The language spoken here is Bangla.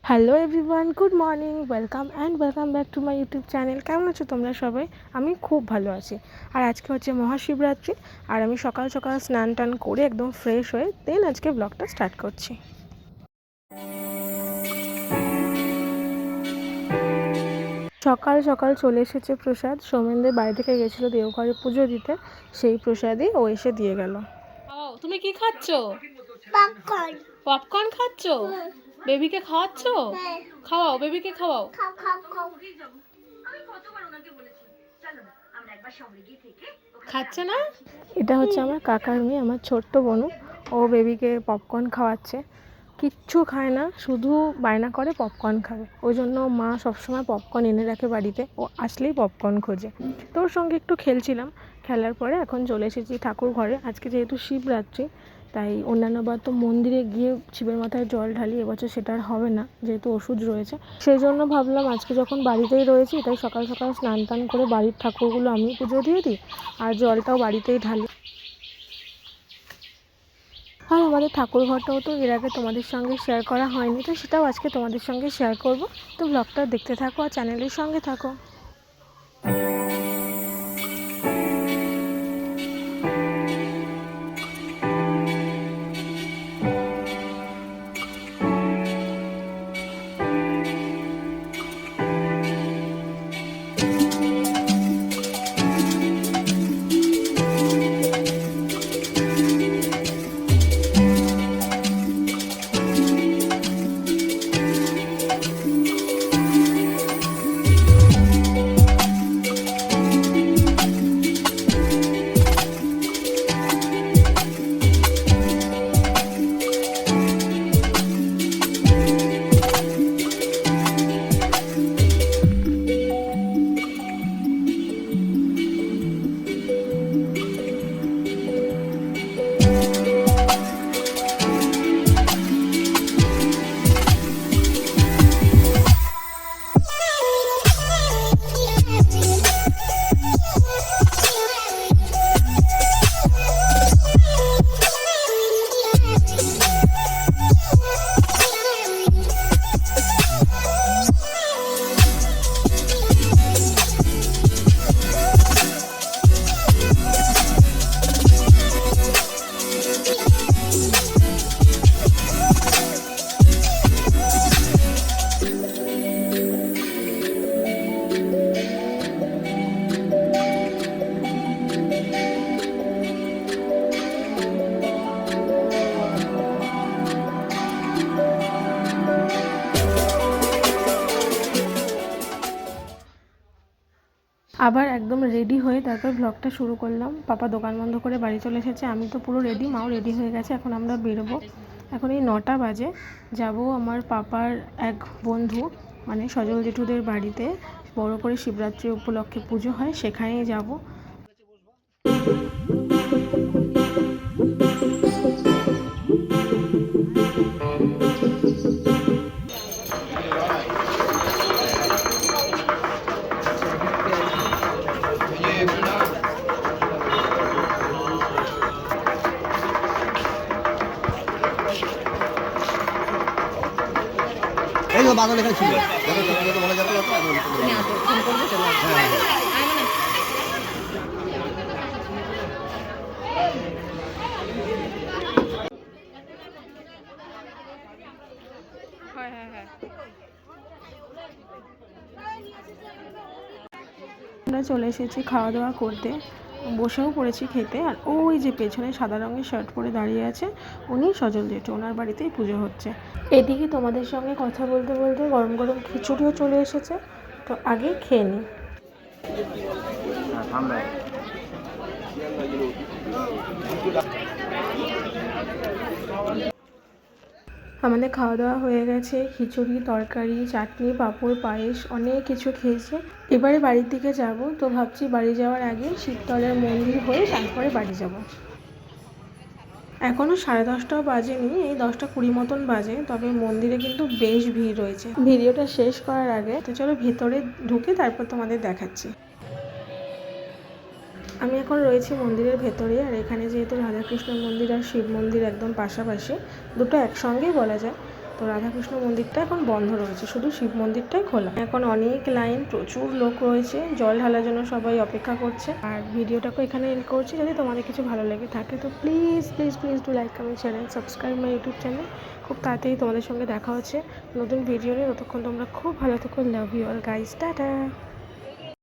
Hello everyone, good morning, welcome back to my YouTube channel. কেমন আছো তোমরা সবাই? আমি খুব ভালো আছি। আর আজকে হচ্ছে মহাশিবরাত্রি, আর আমি সকাল সকাল স্নান টান করে একদম ফ্রেশ হয়ে দেন আজকে ব্লগটা স্টার্ট করছি। সকাল সকাল চলে এসেছে প্রসাদ। সৌমেনদের বাড়ি থেকে গেছিলো দেওঘরে পুজো দিতে, সেই প্রসাদই ও এসে দিয়ে গেল। তুমি কি খাচ্ছ? পপকর্ন। পপকর্ন খাচ্ছ? বেবিকে খাওয়াচ্ছ? খাওয়াও, বেবিকে খাওয়াও। খাও খাও খাও। খাচ্ছে না? এটা হচ্ছে আমার কাকার মেয়ে, আমার ছোট্ট বোনু। ও বেবিকে পপকর্ন খাওয়াচ্ছে। কিচ্ছু খায় না, শুধু বায়না করে পপকর্ন খাবে। ওই জন্য মা সবসময় পপকর্ন এনে রাখে বাড়িতে, ও আসলেই পপকর্ন খোঁজে। তো ওর সঙ্গে একটু খেলছিলাম। খেলার পরে এখন চলে এসেছি ঠাকুর ঘরে। আজকে যেহেতু শিবরাত্রি, তাই অন্যান্যবার তো মন্দিরে গিয়ে শিবের মাথায় জল ঢালি, এবছর সেটা আর হবে না যেহেতু ওষুধ রয়েছে। সেই জন্য ভাবলাম আজকে যখন বাড়িতেই রয়েছি, তাই সকাল সকাল স্নান টান করে বাড়ির ঠাকুরগুলো আমি পুজো দিয়ে দিই, আর জলটাও বাড়িতেই ঢালি। আর আমাদের ঠাকুর ঘরটাও তো এর আগে তোমাদের সঙ্গে শেয়ার করা হয়নি, তো সেটাও আজকে তোমাদের সঙ্গে শেয়ার করব। তো ব্লগটা দেখতে থাকো আর চ্যানেলের সঙ্গে থাকো। আবার একদম রেডি হয়ে তারপর ব্লগটা শুরু করলাম। পাপা দোকান বন্ধ করে বাড়ি চলে এসেছে, আমি তো পুরো রেডি, মাও রেডি হয়ে গেছে। এখন আমরা বেরোবো। এখন এই 9টা বাজে। যাব আমার পাপার এক বন্ধু, মানে সজল জেঠুদের বাড়িতে বড় করে শিবরাত্রি উপলক্ষে পুজো হয়, সেখানেই যাব। এই তো বাগান এখানে ছিল বলা যাবে আমরা চলে এসেছি খাওয়া দাওয়া করতে, বসেও পড়েছি খেতে। আর ওই যে পেছনে সাদা রঙের শার্ট পরে দাঁড়িয়ে আছে, উনি সজল জেঠু, ওনার বাড়িতেই পুজো হচ্ছে। এদিকে তোমাদের সঙ্গে কথা বলতে বলতে গরম গরম খিচুড়িও চলে এসেছে, তো আগে খেয়ে নিই। আমাদের খাওয়া দাওয়া হয়ে গেছে, খিচুড়ি, তরকারি, চাটনি, পাঁপড়, পায়েস, অনেক কিছু খেয়েছে। এবারে বাড়ির দিকে যাব, তো ভাবছি বাড়ি যাওয়ার আগে শিবতলার মন্দির হয়ে তারপরে বাড়ি যাব। এখনও 10:30টাও বাজেনি, এই 10টা 20 মতন বাজে। তবে মন্দিরে কিন্তু বেশ ভিড় রয়েছে। ভিডিওটা শেষ করার আগে তো চলো ভেতরে ঢুকে তারপর তোমাদের দেখাচ্ছি। আমি এখন রয়েছি মন্দিরের ভেতরে। আর এখানে যেহেতু রাধাকৃষ্ণ মন্দির আর শিব মন্দির একদম পাশাপাশি, দুটো একসঙ্গেই বলা যায়, তো রাধাকৃষ্ণ মন্দিরটা এখন বন্ধ রয়েছে, শুধু শিব মন্দিরটাই খোলা। এখন অনেক লাইন, প্রচুর লোক রয়েছে, জল ঢালার জন্য সবাই অপেক্ষা করছে। আর ভিডিওটাকে এখানে এন্ড করছি। যদি তোমাদের কিছু ভালো লেগে থাকে তো please please please do like, comment, share and subscribe my YouTube channel. খুব তাড়াতাড়ি তোমাদের সঙ্গে দেখা হচ্ছে নতুন ভিডিও নিয়ে। ততক্ষণ তোমরা খুব ভালো থেকো। Love you all guys, tata.